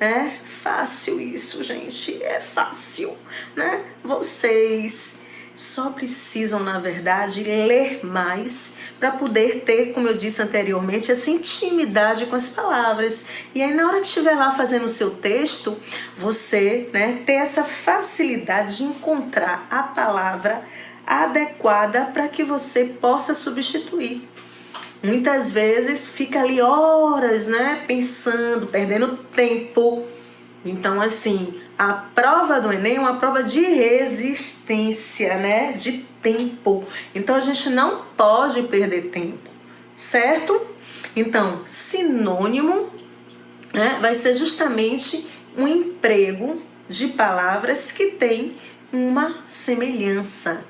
é fácil isso, gente, é fácil, né? Vocês só precisam, na verdade, ler mais para poder ter, como eu disse anteriormente, essa intimidade com as palavras. E aí, na hora que estiver lá fazendo o seu texto, você, né, ter essa facilidade de encontrar a palavra adequada para que você possa substituir. Muitas vezes fica ali horas, né, pensando, perdendo tempo. Então, assim, a prova do Enem é uma prova de resistência, né? De tempo. Então, a gente não pode perder tempo, certo? Então, sinônimo, né, vai ser justamente um emprego de palavras que tem uma semelhança.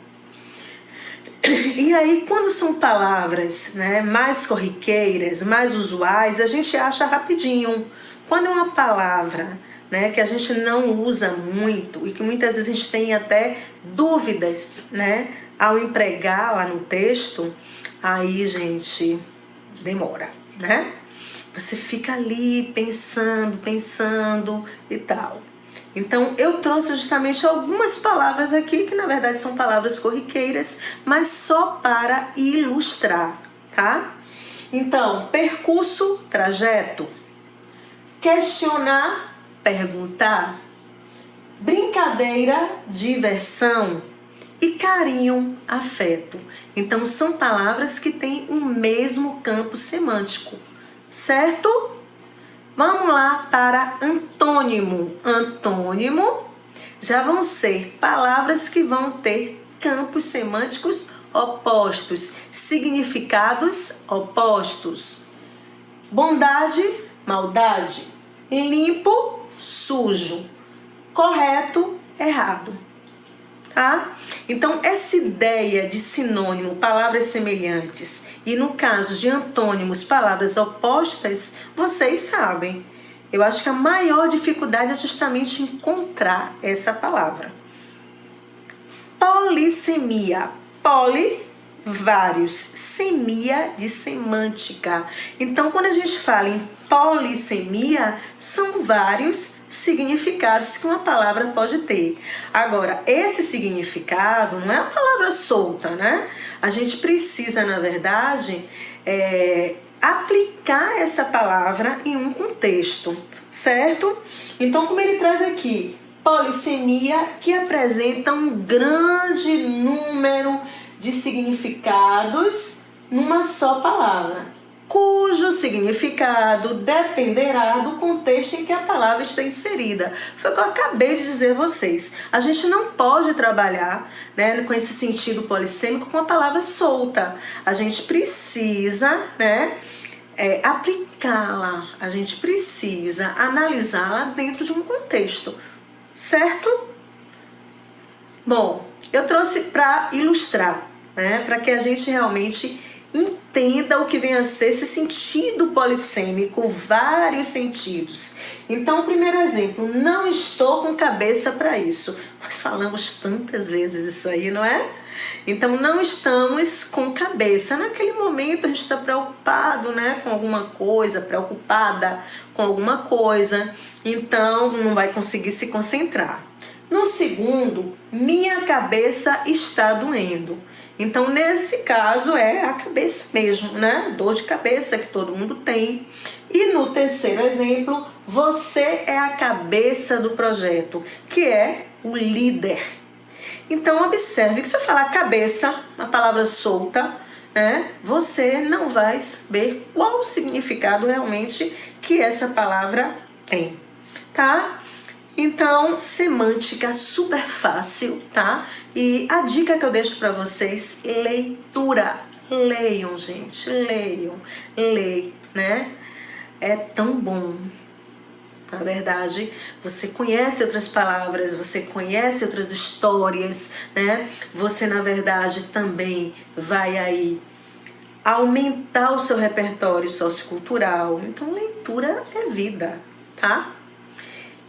E aí, quando são palavras, né, mais corriqueiras, mais usuais, a gente acha rapidinho. Quando é uma palavra, né, que a gente não usa muito e que muitas vezes a gente tem até dúvidas, né, ao empregá-la no texto, aí, gente, demora, né? Você fica ali pensando e tal. Então, eu trouxe justamente algumas palavras aqui, que na verdade são palavras corriqueiras, mas só para ilustrar, tá? Então, percurso, trajeto. Questionar, perguntar. Brincadeira, diversão. E carinho, afeto. Então, são palavras que têm o mesmo campo semântico, certo? Vamos lá para antônimo. Antônimo já vão ser palavras que vão ter campos semânticos opostos, significados opostos. Bondade, maldade. Limpo, sujo. Correto, errado. Tá? Então, essa ideia de sinônimo, palavras semelhantes, e no caso de antônimos, palavras opostas, vocês sabem. Eu acho que a maior dificuldade é justamente encontrar essa palavra. Polissemia. Poli, vários. Semia, de semântica. Então, quando a gente fala em polissemia, são vários significados que uma palavra pode ter. Agora, esse significado não é uma palavra solta, né? A gente precisa, na verdade, aplicar essa palavra em um contexto, certo? Então, como ele traz aqui, polissemia, que apresenta um grande número de significados numa só palavra, cujo significado dependerá do contexto em que a palavra está inserida. Foi o que eu acabei de dizer a vocês. A gente não pode trabalhar, né, com esse sentido polissêmico com a palavra solta. A gente precisa, né, aplicá-la, a gente precisa analisá-la dentro de um contexto, certo? Bom, eu trouxe para ilustrar, né, para que a gente realmente entenda o que vem a ser esse sentido polissêmico, vários sentidos. Então, o primeiro exemplo, não estou com cabeça para isso. Nós falamos tantas vezes isso aí, não é? Então, não estamos com cabeça. Naquele momento, a gente está preocupado, né, com alguma coisa, preocupada com alguma coisa. Então, não vai conseguir se concentrar. No segundo, minha cabeça está doendo. Então, nesse caso, é a cabeça mesmo, né? Dor de cabeça que todo mundo tem. E no terceiro exemplo, você é a cabeça do projeto, que é o líder. Então, observe que se eu falar cabeça, uma palavra solta, né? Você não vai saber qual o significado realmente que essa palavra tem, tá? Então, semântica super fácil, tá? E a dica que eu deixo para vocês, leitura. Leiam, gente, leiam. Leia, né? É tão bom. Na verdade, você conhece outras palavras, você conhece outras histórias, né? Você, na verdade, também vai aí aumentar o seu repertório sociocultural. Então, leitura é vida, tá?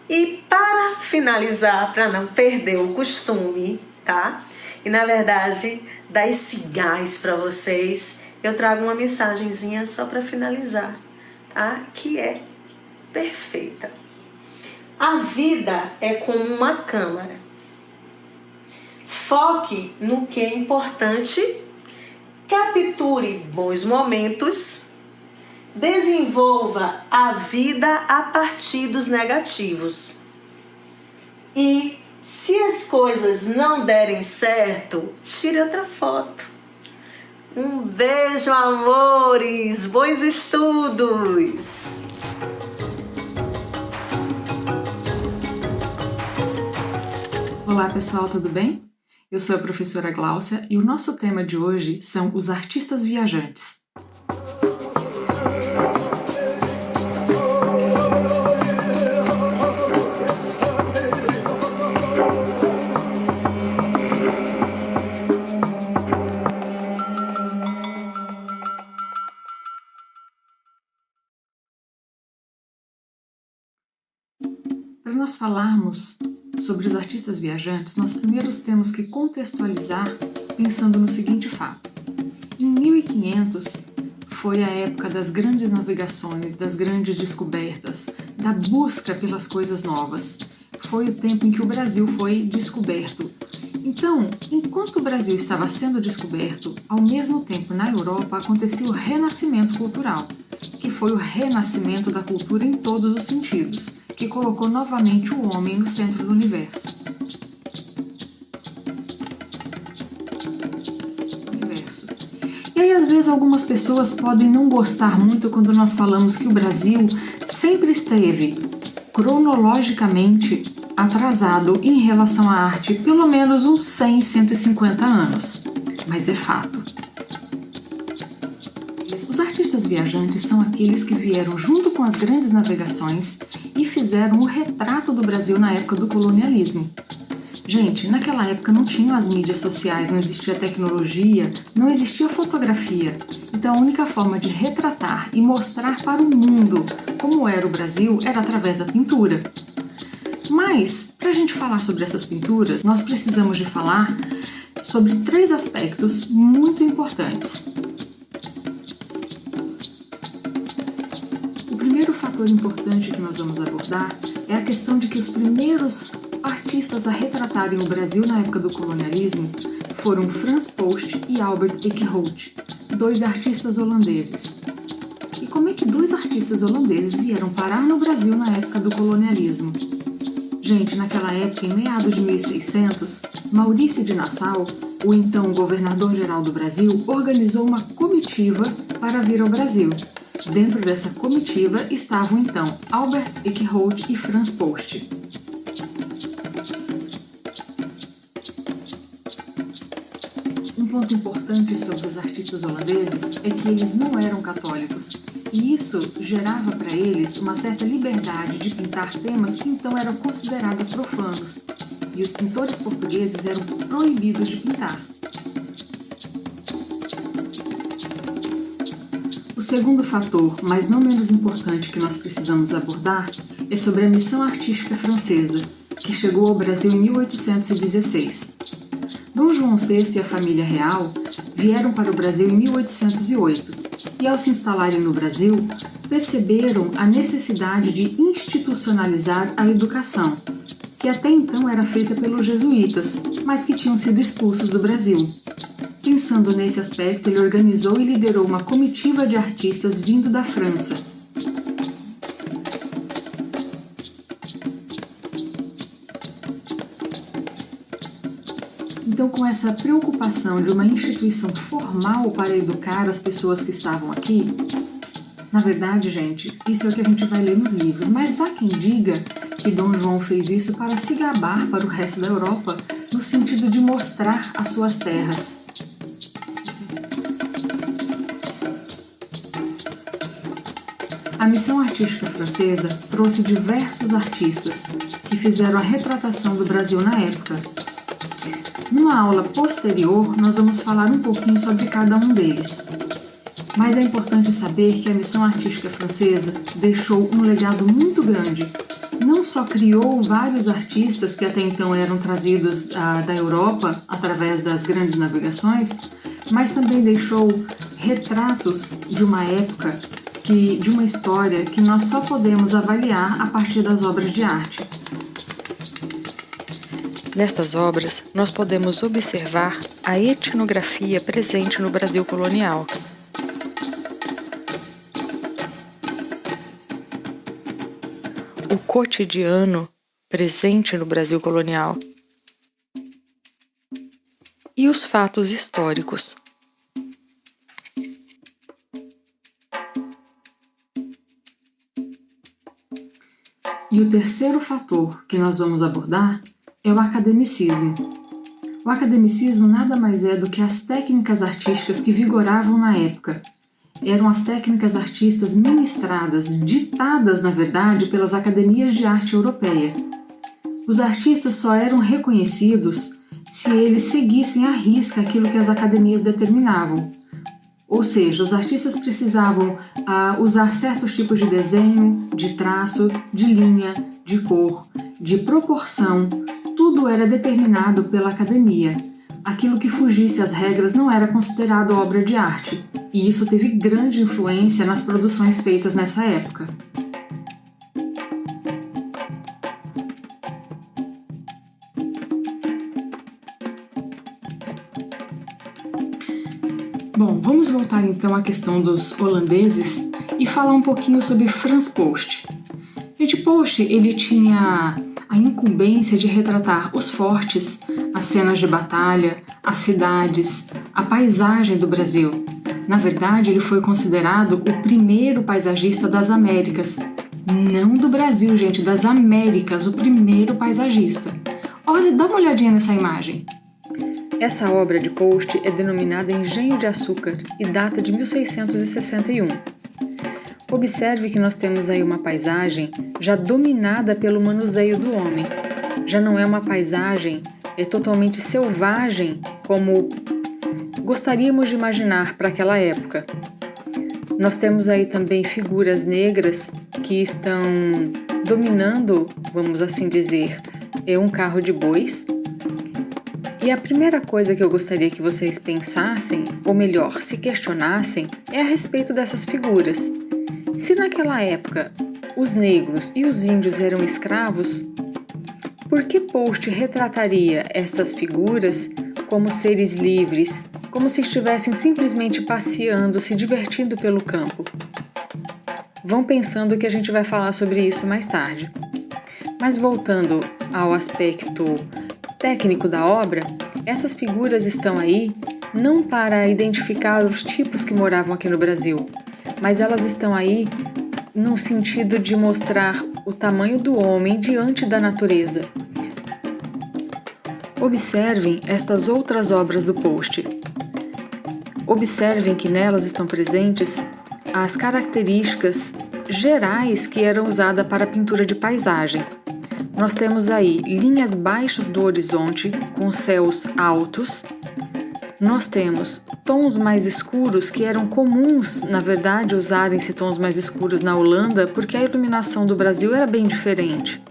E para finalizar, para não perder o costume, tá? E na verdade, dar esse gás para vocês, eu trago uma mensagenzinha só para finalizar, tá? Que é perfeita. A vida é como uma câmera. Foque no que é importante, capture bons momentos, desenvolva a vida a partir dos negativos. E se as coisas não derem certo, tire outra foto. Um beijo, amores! Bons estudos! Olá pessoal, tudo bem? Eu sou a professora Gláucia e o nosso tema de hoje são os artistas viajantes. Para nós falarmos sobre os artistas viajantes, nós primeiro temos que contextualizar pensando no seguinte fato. Em 1500 foi a época das grandes navegações, das grandes descobertas, da busca pelas coisas novas. Foi o tempo em que o Brasil foi descoberto. Então, enquanto o Brasil estava sendo descoberto, ao mesmo tempo na Europa acontecia o renascimento cultural, que foi o renascimento da cultura em todos os sentidos, que colocou novamente o homem no centro do universo. E aí, às vezes, algumas pessoas podem não gostar muito quando nós falamos que o Brasil sempre esteve cronologicamente atrasado em relação à arte, pelo menos uns 100, 150 anos. Mas é fato. Os artistas viajantes são aqueles que vieram junto com as grandes navegações e fizeram o retrato do Brasil na época do colonialismo. Gente, naquela época não tinham as mídias sociais, não existia tecnologia, não existia fotografia. Então a única forma de retratar e mostrar para o mundo como era o Brasil era através da pintura. Mas, para a gente falar sobre essas pinturas, nós precisamos de falar sobre 3 aspectos muito importantes. O primeiro fator importante que nós vamos abordar é a questão de que os primeiros artistas a retratarem o Brasil na época do colonialismo foram Frans Post e Albert Eickhout, 2 artistas holandeses. E como é que 2 artistas holandeses vieram parar no Brasil na época do colonialismo? Gente, naquela época, em meados de 1600, Maurício de Nassau, o então governador-geral do Brasil, organizou uma comitiva para vir ao Brasil. Dentro dessa comitiva estavam então Albert Eickhout e Frans Post. Um ponto importante sobre os artistas holandeses é que eles não eram católicos, e isso gerava para eles uma certa liberdade de pintar temas que então eram considerados profanos, e os pintores portugueses eram proibidos de pintar. O segundo fator, mas não menos importante, que nós precisamos abordar é sobre a missão artística francesa, que chegou ao Brasil em 1816. Dom João VI e a família real vieram para o Brasil em 1808 e, ao se instalarem no Brasil, perceberam a necessidade de institucionalizar a educação, que até então era feita pelos jesuítas, mas que tinham sido expulsos do Brasil. Pensando nesse aspecto, ele organizou e liderou uma comitiva de artistas vindo da França. Então, com essa preocupação de uma instituição formal para educar as pessoas que estavam aqui, Na verdade, gente, isso é o que a gente vai ler nos livros, mas há quem diga que Dom João fez isso para se gabar para o resto da Europa, no sentido de mostrar as suas terras. A missão artística francesa trouxe diversos artistas que fizeram a retratação do Brasil na época. Numa aula posterior, nós vamos falar um pouquinho sobre cada um deles. Mas é importante saber que a missão artística francesa deixou um legado muito grande. Não só criou vários artistas que até então eram trazidos da Europa através das grandes navegações, mas também deixou retratos de uma época, de uma história que nós só podemos avaliar a partir das obras de arte. Nestas obras, nós podemos observar a etnografia presente no Brasil colonial. O cotidiano presente no Brasil colonial e os fatos históricos. E o terceiro fator que nós vamos abordar é o academicismo. O academicismo nada mais é do que as técnicas artísticas que vigoravam na época. Eram as técnicas artísticas ministradas, ditadas, na verdade, pelas academias de arte europeia. Os artistas só eram reconhecidos se eles seguissem à risca aquilo que as academias determinavam. Ou seja, os artistas precisavam usar certos tipos de desenho, de traço, de linha, de cor, de proporção. Tudo era determinado pela academia. Aquilo que fugisse às regras não era considerado obra de arte, e isso teve grande influência nas produções feitas nessa época. Bom, vamos voltar então à questão dos holandeses e falar um pouquinho sobre Frans Post. Gente, Post, ele tinha a incumbência de retratar os fortes, as cenas de batalha, as cidades, a paisagem do Brasil. Na verdade, ele foi considerado o primeiro paisagista das Américas. Não do Brasil, gente, das Américas, o primeiro paisagista. Olha, dá uma olhadinha nessa imagem. Essa obra de Post é denominada Engenho de Açúcar e data de 1661. Observe que nós temos aí uma paisagem já dominada pelo manuseio do homem. Já não é uma paisagem totalmente selvagem como gostaríamos de imaginar para aquela época. Nós temos aí também figuras negras que estão dominando, vamos assim dizer, um carro de bois. E a primeira coisa que eu gostaria que vocês pensassem, ou melhor, se questionassem, é a respeito dessas figuras. Se naquela época os negros e os índios eram escravos, por que Post retrataria essas figuras como seres livres, como se estivessem simplesmente passeando, se divertindo pelo campo? Vão pensando que a gente vai falar sobre isso mais tarde. Mas voltando ao aspecto técnico da obra, essas figuras estão aí não para identificar os tipos que moravam aqui no Brasil, mas elas estão aí no sentido de mostrar o tamanho do homem diante da natureza. Observem estas outras obras do Post. Observem que nelas estão presentes as características gerais que eram usadas para a pintura de paisagem. Nós temos aí linhas baixas do horizonte com céus altos. Nós temos tons mais escuros que eram comuns, na verdade, usarem-se tons mais escuros na Holanda porque a iluminação do Brasil era bem diferente.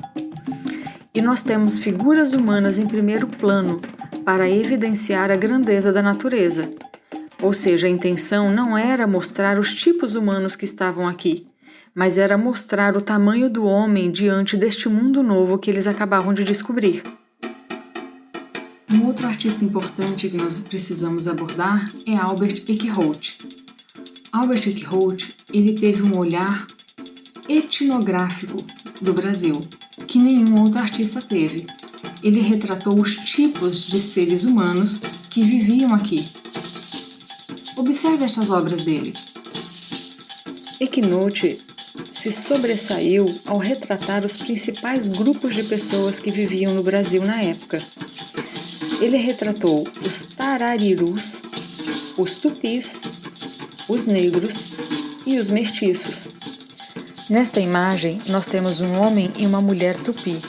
E nós temos figuras humanas em primeiro plano para evidenciar a grandeza da natureza. Ou seja, a intenção não era mostrar os tipos humanos que estavam aqui, mas era mostrar o tamanho do homem diante deste mundo novo que eles acabavam de descobrir. Um outro artista importante que nós precisamos abordar é Albert Eckhout. Albert Eckhout, ele teve um olhar etnográfico do Brasil, que nenhum outro artista teve. Ele retratou os tipos de seres humanos que viviam aqui. Observe estas obras dele. Equinote se sobressaiu ao retratar os principais grupos de pessoas que viviam no Brasil na época. Ele retratou os tararirus, os tupis, os negros e os mestiços. Nesta imagem, nós temos um homem e uma mulher tupi.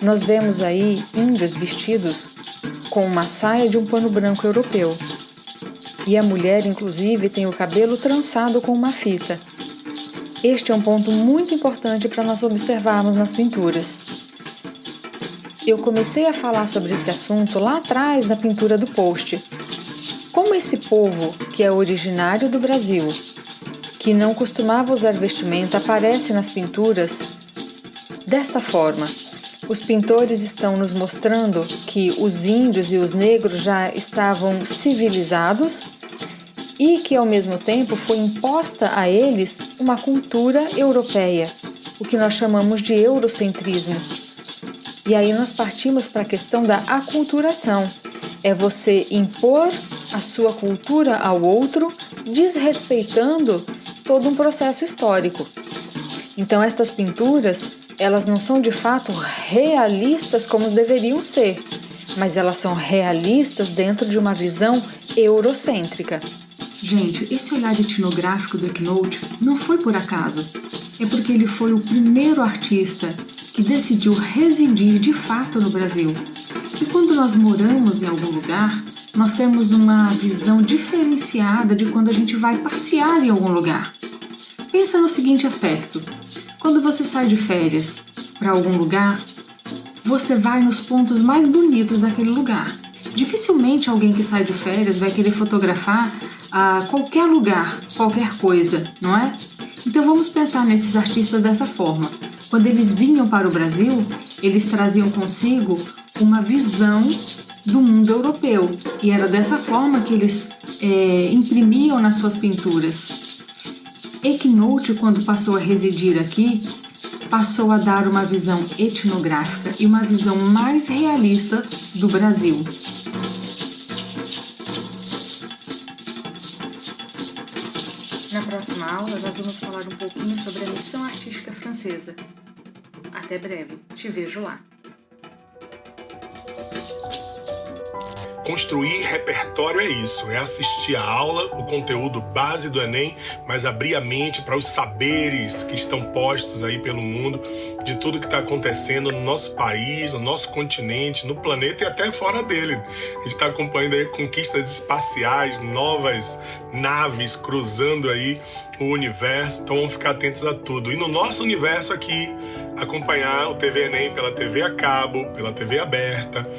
Nós vemos aí índios vestidos com uma saia de um pano branco europeu. E a mulher, inclusive, tem o cabelo trançado com uma fita. Este é um ponto muito importante para nós observarmos nas pinturas. Eu comecei a falar sobre esse assunto lá atrás na pintura do post. Como esse povo, que é originário do Brasil, que não costumava usar vestimenta, aparece nas pinturas desta forma. Os pintores estão nos mostrando que os índios e os negros já estavam civilizados e que, ao mesmo tempo, foi imposta a eles uma cultura europeia, o que nós chamamos de eurocentrismo. E aí nós partimos para a questão da aculturação. É você impor a sua cultura ao outro, desrespeitando todo um processo histórico. Então, estas pinturas, elas não são de fato realistas como deveriam ser, mas elas são realistas dentro de uma visão eurocêntrica. Gente, esse olhar etnográfico do Equinote não foi por acaso. É porque ele foi o primeiro artista que decidiu residir de fato no Brasil. E quando nós moramos em algum lugar, nós temos uma visão diferenciada de quando a gente vai passear em algum lugar. Pensa no seguinte aspecto. Quando você sai de férias para algum lugar, você vai nos pontos mais bonitos daquele lugar. Dificilmente alguém que sai de férias vai querer fotografar qualquer lugar, qualquer coisa, não é? Então vamos pensar nesses artistas dessa forma. Quando eles vinham para o Brasil, eles traziam consigo uma visão do mundo europeu. E era dessa forma que eles imprimiam nas suas pinturas. Equinote, quando passou a residir aqui, passou a dar uma visão etnográfica e uma visão mais realista do Brasil. Na próxima aula, nós vamos falar um pouquinho sobre a missão artística francesa. Até breve, te vejo lá. Construir repertório é isso, é assistir a aula, o conteúdo base do Enem, mas abrir a mente para os saberes que estão postos aí pelo mundo, de tudo que está acontecendo no nosso país, no nosso continente, no planeta e até fora dele. A gente está acompanhando aí conquistas espaciais, novas naves cruzando aí o universo, então vamos ficar atentos a tudo. E no nosso universo aqui, acompanhar o TV Enem pela TV a cabo, pela TV aberta,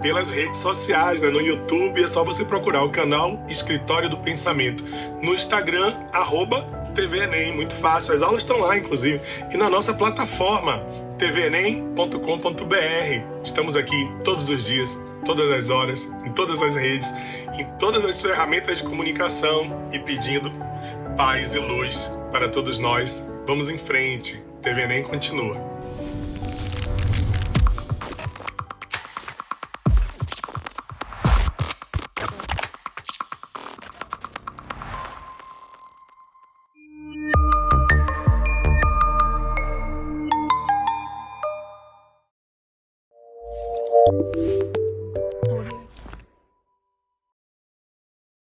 pelas redes sociais, né? No YouTube é só você procurar o canal Escritório do Pensamento. No Instagram, @TV Enem, muito fácil. As aulas estão lá, inclusive. E na nossa plataforma, tvenem.com.br. Estamos aqui todos os dias, todas as horas, em todas as redes, em todas as ferramentas de comunicação e pedindo paz e luz para todos nós. Vamos em frente. TV Enem continua.